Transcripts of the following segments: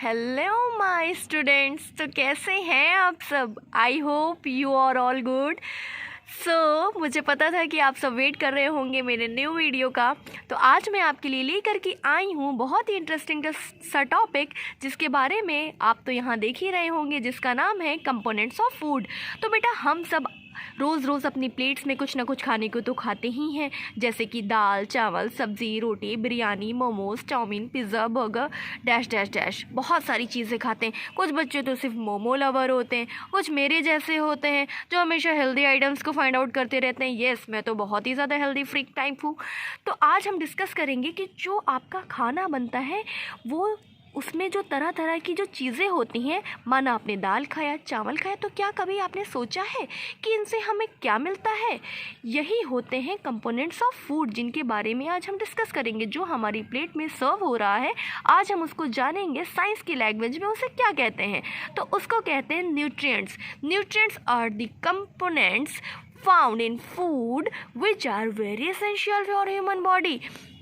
Hello my students. तो कैसे हैं आप सब? I hope you are all good. मुझे पता था कि आप सब वेट कर रहे होंगे मेरे न्यू वीडियो का। तो आज मैं आपके लिए लेकर के आई हूँ बहुत ही इंटरेस्टिंग सा टॉपिक, जिसके बारे में आप तो यहाँ देख ही रहे होंगे, जिसका नाम है कंपोनेंट्स ऑफ फूड। तो बेटा, हम सब रोज़ रोज़ अपनी प्लेट्स में कुछ ना कुछ खाने को तो खाते ही हैं, जैसे कि दाल, चावल, सब्ज़ी, रोटी, biryani, momos, chowmein, pizza, burger, dash dash dash बहुत सारी चीज़ें खाते हैं। कुछ बच्चे तो सिर्फ मोमो लवर होते हैं, कुछ मेरे जैसे होते हैं जो हमेशा हेल्दी आइटम्स को फाइंड आउट करते रहते हैं। येस, मैं तो बहुत ही ज़्यादा हेल्दी फ्रीक टाइप हूँ। तो आज हम डिस्कस करेंगे कि जो आपका खाना बनता है वो उसमें जो तरह तरह की जो चीज़ें होती हैं, माना आपने दाल खाया, चावल खाया, तो क्या कभी आपने सोचा है कि इनसे हमें क्या मिलता है? यही होते हैं कंपोनेंट्स ऑफ फूड, जिनके बारे में आज हम डिस्कस करेंगे। जो हमारी प्लेट में सर्व हो रहा है, आज हम उसको जानेंगे साइंस की लैंग्वेज में उसे क्या कहते हैं। तो उसको कहते हैं nutrients. Nutrients are the components found in food which are very essential for human body.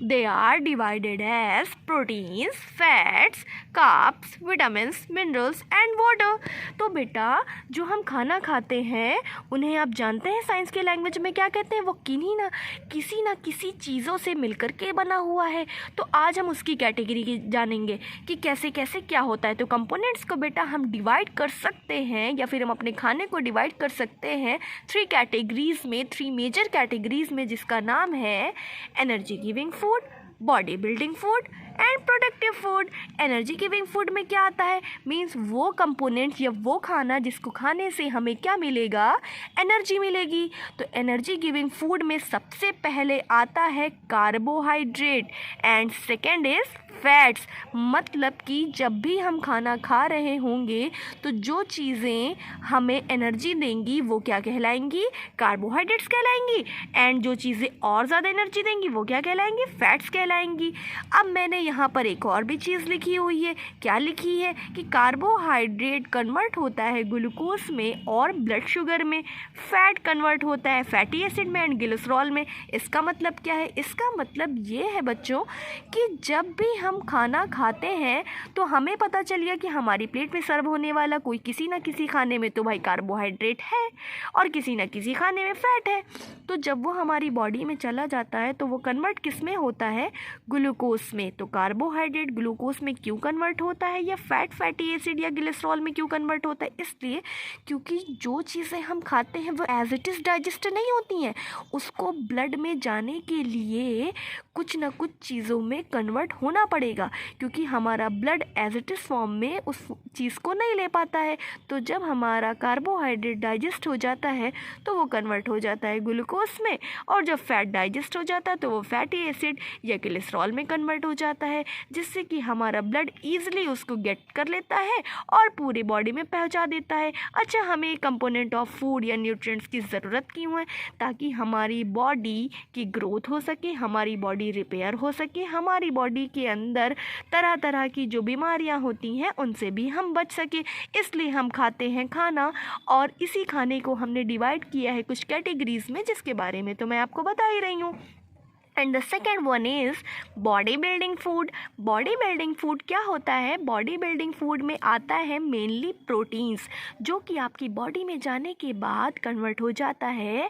They are divided as proteins, fats, carbs, vitamins, minerals and water. तो बेटा, जो हम खाना खाते हैं उन्हें आप जानते हैं साइंस के लैंग्वेज में क्या कहते हैं? वो किसी ना किसी चीज़ों से मिलकर के बना हुआ है। तो आज हम उसकी कैटेगरी जानेंगे कि कैसे कैसे क्या होता है। तो कंपोनेंट्स को बेटा हम डिवाइड कर सकते हैं, या फिर हम अपने खाने को डिवाइड कर सकते हैं थ्री मेजर कैटेगरीज में, जिसका नाम है energy giving food, body building food and productive food. Energy giving food में क्या आता है? मीन्स वो कंपोनेंट्स या वो खाना जिसको खाने से हमें क्या मिलेगा? एनर्जी मिलेगी। तो एनर्जी गिविंग फूड में सबसे पहले आता है carbohydrate and second is fats. मतलब कि जब भी हम खाना खा रहे होंगे तो जो चीज़ें हमें एनर्जी देंगी वो क्या कहलाएंगी? कार्बोहाइड्रेट्स कहलाएंगी। एंड जो चीज़ें और ज़्यादा एनर्जी देंगी वो क्या कहलाएंगी? फैट्स कहलाएंगी। अब मैंने यहाँ पर एक और भी चीज़ लिखी हुई है। क्या लिखी है? कि कार्बोहाइड्रेट कन्वर्ट होता है ग्लूकोज में और ब्लड शुगर में, फैट कन्वर्ट होता है फैटी एसिड में एंड ग्लिसरॉल में। इसका मतलब क्या है? इसका मतलब ये है बच्चों कि जब भी हम खाना खाते हैं तो हमें पता चल गया कि हमारी प्लेट में सर्व होने वाला कोई किसी ना किसी खाने में तो भाई कार्बोहाइड्रेट है और किसी ना किसी खाने में फैट है। तो जब वो हमारी बॉडी में चला जाता है तो वो कन्वर्ट किस में होता है? ग्लूकोज में। तो कार्बोहाइड्रेट ग्लूकोज में क्यों कन्वर्ट होता है, या फैट फैटी एसिड या ग्लिसरॉल में क्यों कन्वर्ट होता है? इसलिए क्योंकि जो चीज़ें हम खाते हैं वो एज इट इज़ डाइजेस्ट नहीं होती हैं, उसको ब्लड में जाने के लिए कुछ ना कुछ चीज़ों में कन्वर्ट होना पड़ेगा, क्योंकि हमारा blood as it is form में उस चीज़ को नहीं ले पाता है। तो जब हमारा कार्बोहाइड्रेट डाइजेस्ट हो जाता है तो वो कन्वर्ट हो जाता है ग्लूकोज में, और जब फैट डाइजेस्ट हो जाता है तो वो फैटी एसिड या ग्लिसरॉल में कन्वर्ट हो जाता है, जिससे कि हमारा ब्लड ईजिली उसको गेट कर लेता है और पूरी बॉडी में पहुंचा देता है। अच्छा, हमें कंपोनेंट ऑफ फूड या न्यूट्रिएंट्स की ज़रूरत क्यों है? ताकि हमारी बॉडी की ग्रोथ हो सके, हमारी बॉडी रिपेयर हो सके, हमारी बॉडी के अंदर तरह तरह की जो बीमारियां होती हैं उनसे भी हम बच सके। इसलिए हम खाते हैं खाना, और इसी खाने को हमने डिवाइड किया है कुछ कैटेगरीज में, जिसके बारे में तो मैं आपको बता ही रही हूँ। And the second one is body building food. Body building food क्या होता है? बॉडी बिल्डिंग फूड में आता है मेनली प्रोटीन्स, जो कि आपकी बॉडी में जाने के बाद कन्वर्ट हो जाता है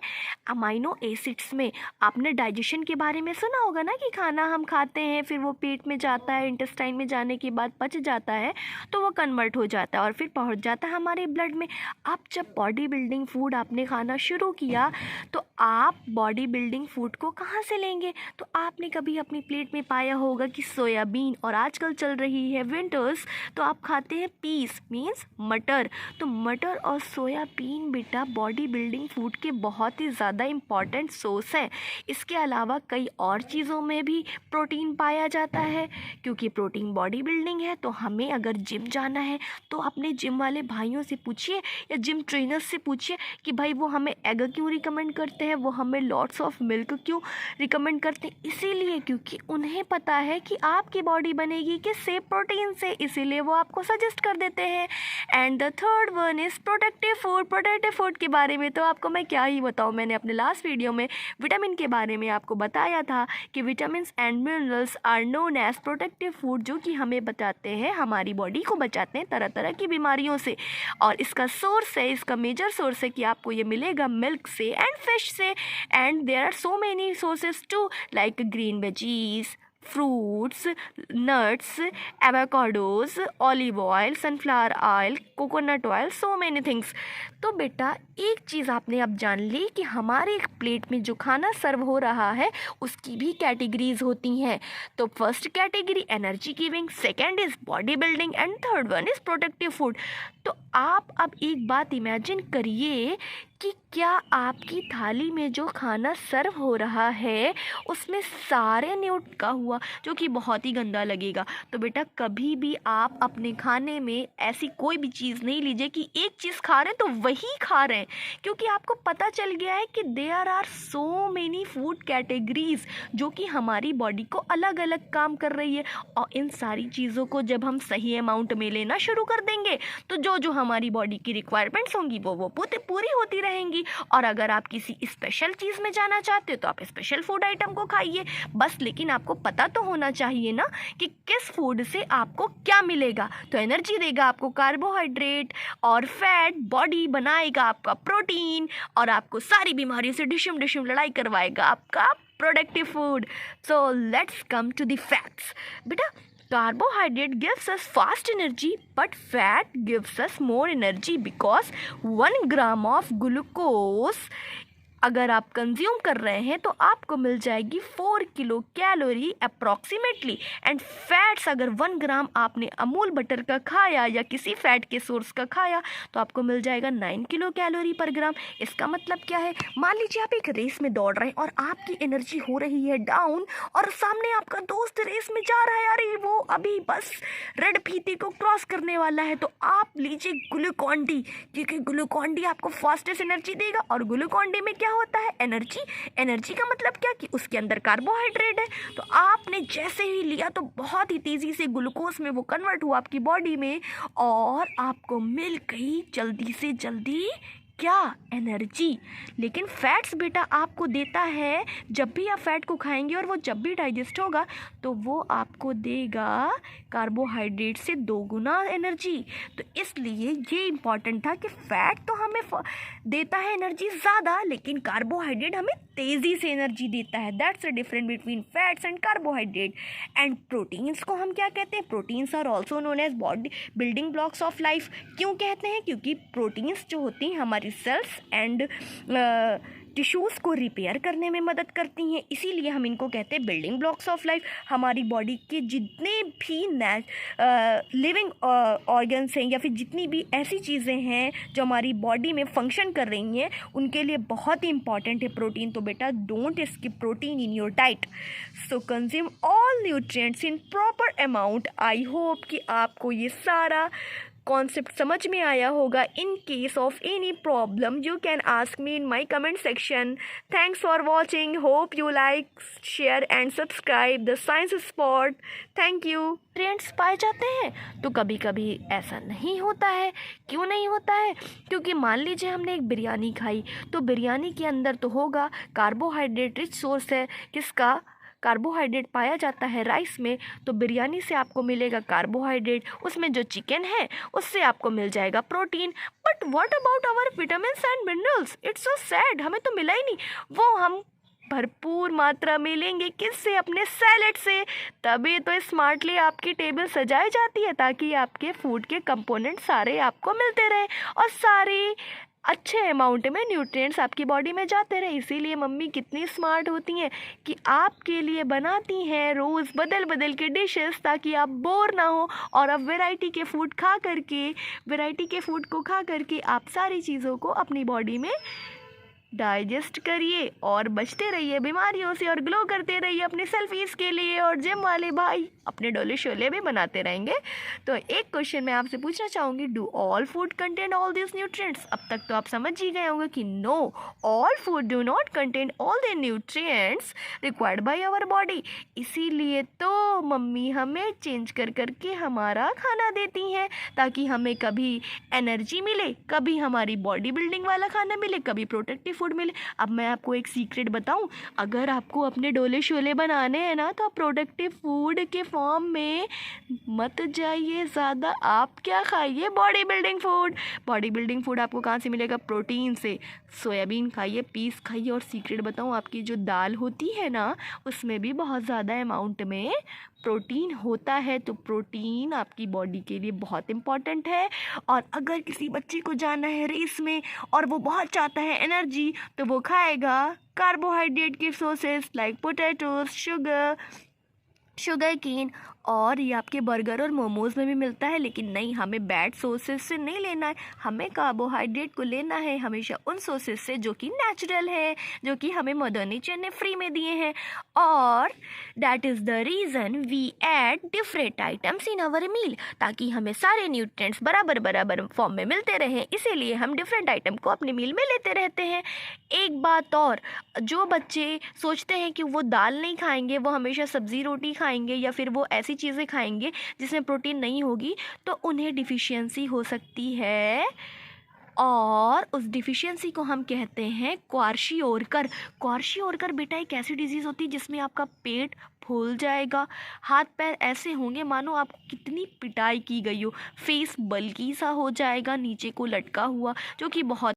अमाइनो एसिड्स में। आपने डाइजेशन के बारे में सुना होगा ना, कि खाना हम खाते हैं फिर वो पेट में जाता है, इंटेस्टाइन में जाने के बाद पच जाता है, तो वो कन्वर्ट हो जाता है और फिर पहुंच जाता है हमारे ब्लड में। अब जब बॉडी बिल्डिंग फूड आपने खाना शुरू किया तो आप बॉडी बिल्डिंग फूड को कहाँ से लेंगे? तो आपने कभी अपनी प्लेट में पाया होगा कि सोयाबीन, और आजकल चल रही है विंटर्स, तो आप खाते हैं पीस मीन्स मटर। तो मटर और सोयाबीन बेटा बॉडी बिल्डिंग फूड के बहुत ही ज़्यादा इम्पॉर्टेंट सोर्स हैं। इसके अलावा कई और चीज़ों में भी प्रोटीन पाया जाता है, क्योंकि प्रोटीन बॉडी बिल्डिंग है। तो हमें अगर जिम जाना है तो अपने जिम वाले भाइयों से पूछिए या जिम ट्रेनर्स से पूछिए कि भाई वो हमें एग क्यों रिकमेंड करते करते हैं वो हमें लॉट्स ऑफ मिल्क क्यों रिकमेंड करते हैं? इसीलिए क्योंकि उन्हें पता है कि आपकी बॉडी बनेगी किससे? प्रोटीन से, इसीलिए वो आपको सजेस्ट कर देते हैं। And the third one is protective food. Protective food के बारे में तो आपको मैं क्या ही बताऊँ, मैंने अपने लास्ट वीडियो में विटामिन के बारे में आपको बताया था कि vitamin and minerals are known as protective food, जो कि हमें बचाते हैं, हमारी बॉडी को बचाते हैं तरह तरह की बीमारियों से। और इसका सोर्स है, इसका मेजर सोर्स है कि आपको ये मिलेगा मिल्क से एंड फिश से। And there are so many sources too like green veggies, fruits, nuts, avocados, olive oil, sunflower oil, coconut oil, so many things. तो बेटा एक चीज़ आपने अब जान ली कि हमारे एक प्लेट में जो खाना सर्व हो रहा है उसकी भी कैटेगरीज होती हैं। तो first category energy giving, second is body building and third one is protective food. तो आप अब एक बात इमेजिन करिए कि क्या आपकी थाली में जो खाना सर्व हो रहा है उसमें सारे न्यूट का हुआ, जो कि बहुत ही गंदा लगेगा। तो बेटा कभी भी आप अपने खाने में ऐसी कोई भी चीज़ नहीं लीजिए कि एक चीज़ खा रहे हैं तो वही खा रहे हैं, क्योंकि आपको पता चल गया है कि there are so many food categories जो कि हमारी बॉडी को अलग अलग काम कर रही है। और इन सारी चीज़ों को जब हम सही अमाउंट में लेना शुरू कर देंगे तो जो हमारी बॉडी की रिक्वायरमेंट्स होंगी वो पूरी होती रहेंगी। और अगर आप किसी स्पेशल चीज़ में जाना चाहते हो तो आप स्पेशल फूड आइटम को खाइए बस, लेकिन आपको पता तो होना चाहिए ना कि किस फूड से आपको क्या मिलेगा। तो एनर्जी देगा आपको कार्बोहाइड्रेट, और फैट बॉडी बनाएगा आपका प्रोटीन, और आपको सारी बीमारियों से डिशम लड़ाई करवाएगा आपका productive food. So let's come to the facts. बेटा carbohydrate gives us fast energy but fat gives us more energy because 1 gram of glucose अगर आप कंज्यूम कर रहे हैं तो आपको मिल जाएगी 4 kilo calorie approximately. And fats अगर 1 ग्राम आपने अमूल बटर का खाया या किसी फैट के सोर्स का खाया तो आपको मिल जाएगा 9 किलो कैलोरी पर ग्राम। इसका मतलब क्या है? मान लीजिए आप एक रेस में दौड़ रहे हैं और आपकी एनर्जी हो रही है डाउन, और सामने आपका दोस्त रेस में जा रहा है, अरे वो अभी बस रेड फीते को क्रॉस करने वाला है, तो आप लीजिए ग्लूकॉन डी, क्योंकि ग्लूकॉन डी आपको फास्टेस्ट एनर्जी देगा। और ग्लूकॉन डी में क्या होता है? एनर्जी का मतलब क्या कि उसके अंदर कार्बोहाइड्रेट है। तो आपने जैसे ही लिया तो बहुत ही तेज़ी से ग्लूकोज में वो कन्वर्ट हुआ आपकी बॉडी में, और आपको मिल गई जल्दी से जल्दी क्या? एनर्जी। लेकिन फैट्स बेटा आपको देता है, जब भी आप फैट को खाएंगे और वो जब भी डाइजेस्ट होगा तो वो आपको देगा कार्बोहाइड्रेट से 2 गुना एनर्जी। तो इसलिए ये इम्पॉर्टेंट था कि फैट तो हमें देता है एनर्जी ज़्यादा, लेकिन कार्बोहाइड्रेट हमें तेज़ी से एनर्जी देता है। That's the difference between fats and carbohydrate. And proteins को हम क्या कहते हैं? Proteins are also known as body building blocks of life. क्यों कहते हैं? क्योंकि प्रोटीन्स जो होती हैं हमारी सेल्स एंड टिश्यूज़ को रिपेयर करने में मदद करती हैं, इसीलिए हम इनको कहते हैं बिल्डिंग ब्लॉक्स ऑफ लाइफ। हमारी बॉडी के जितने भी लिविंग ऑर्गन्स हैं या फिर जितनी भी ऐसी चीज़ें हैं जो हमारी बॉडी में फंक्शन कर रही हैं उनके लिए बहुत ही इंपॉर्टेंट है प्रोटीन। तो बेटा don't skip protein in your diet. So consume all nutrients in proper amount. I hope कि आपको ये सारा कॉन्सेप्ट समझ में आया होगा। In case of any problem you can ask me in my comment section. Thanks for watching. Hope you like, share and subscribe the science spot. Thank you. Nutrients पाए जाते हैं तो कभी कभी ऐसा नहीं होता है। क्यों नहीं होता है? क्योंकि मान लीजिए हमने एक बिरयानी खाई तो बिरयानी के अंदर तो होगा कार्बोहाइड्रेट रिच सोर्स है। किसका? कार्बोहाइड्रेट पाया जाता है राइस में, तो बिरयानी से आपको मिलेगा कार्बोहाइड्रेट। उसमें जो चिकन है उससे आपको मिल जाएगा protein. But what about our vitamins and minerals? It's so sad, हमें तो मिला ही नहीं। वो हम भरपूर मात्रा में लेंगे। किससे? अपने सैलेड से। तभी तो स्मार्टली आपकी टेबल सजाई जाती है ताकि आपके फूड के कंपोनेंट सारे आपको मिलते रहे और सारी अच्छे अमाउंट में न्यूट्रिएंट्स आपकी बॉडी में जाते रहे। इसीलिए मम्मी कितनी स्मार्ट होती हैं कि आपके लिए बनाती हैं रोज़ बदल बदल के डिशेस ताकि आप बोर ना हो और आप वैरायटी के फूड को खा करके आप सारी चीज़ों को अपनी बॉडी में डाइजेस्ट करिए और बचते रहिए बीमारियों से और ग्लो करते रहिए अपने सेल्फीज़ के लिए। और जिम वाले भाई अपने डोले शोले भी बनाते रहेंगे। तो एक क्वेश्चन मैं आपसे पूछना चाहूँगी, do all food contain all this nutrients? अब तक तो आप समझ ही गए होंगे कि no, all food do not contain all the nutrients required by our body. इसीलिए तो मम्मी हमें चेंज कर करके हमारा खाना देती हैं, ताकि हमें कभी एनर्जी मिले, कभी हमारी बॉडी बिल्डिंग वाला खाना मिले, कभी प्रोटेक्टिव फूड मिले। अब मैं आपको एक सीक्रेट बताऊं, अगर आपको अपने डोले शोले बनाने हैं ना, तो आप प्रोटेक्टिव फूड के फॉर्म में मत जाइए ज़्यादा। आप क्या खाइए? Body building food. Body building food आपको कहाँ से मिलेगा? प्रोटीन से। सोयाबीन खाइए, पीस खाइए। और सीक्रेट बताऊं, आपकी जो दाल होती है ना, उसमें भी बहुत ज़्यादा अमाउंट में प्रोटीन होता है। तो प्रोटीन आपकी बॉडी के लिए बहुत इम्पॉर्टेंट है। और अगर किसी बच्चे को जाना है रेस में और वो बहुत चाहता है एनर्जी, तो वो खाएगा कार्बोहाइड्रेट के sources like potatoes, sugar cane. और ये आपके बर्गर और मोमोज़ में भी मिलता है, लेकिन नहीं, हमें बैड सोर्सेज से नहीं लेना है। हमें कार्बोहाइड्रेट को लेना है हमेशा उन सोर्सेज से जो कि नेचुरल है, जो कि हमें मदर नेचर ने फ्री में दिए हैं। और that is the reason we add different items in our meal, ताकि हमें सारे न्यूट्रिएंट्स बराबर बराबर फॉर्म में मिलते रहें। इसीलिए हम डिफरेंट आइटम को अपने मील में लेते रहते हैं। एक बात और, जो बच्चे सोचते हैं कि वो दाल नहीं खाएंगे, वो हमेशा सब्ज़ी रोटी खाएंगे, या फिर वो ऐसी चीज़ें खाएंगे जिसमें प्रोटीन नहीं होगी, तो उन्हें डिफिशियंसी हो सकती है। और उस डिफिशियंसी को हम कहते हैं क्वार्शियोरकर। क्वार्शियोरकर बेटा एक ऐसी डिजीज़ होती है जिसमें आपका पेट फूल जाएगा, हाथ पैर ऐसे होंगे मानो आपको कितनी पिटाई की गई हो, फेस बल्कि सा हो जाएगा, नीचे को लटका हुआ, जो कि बहुत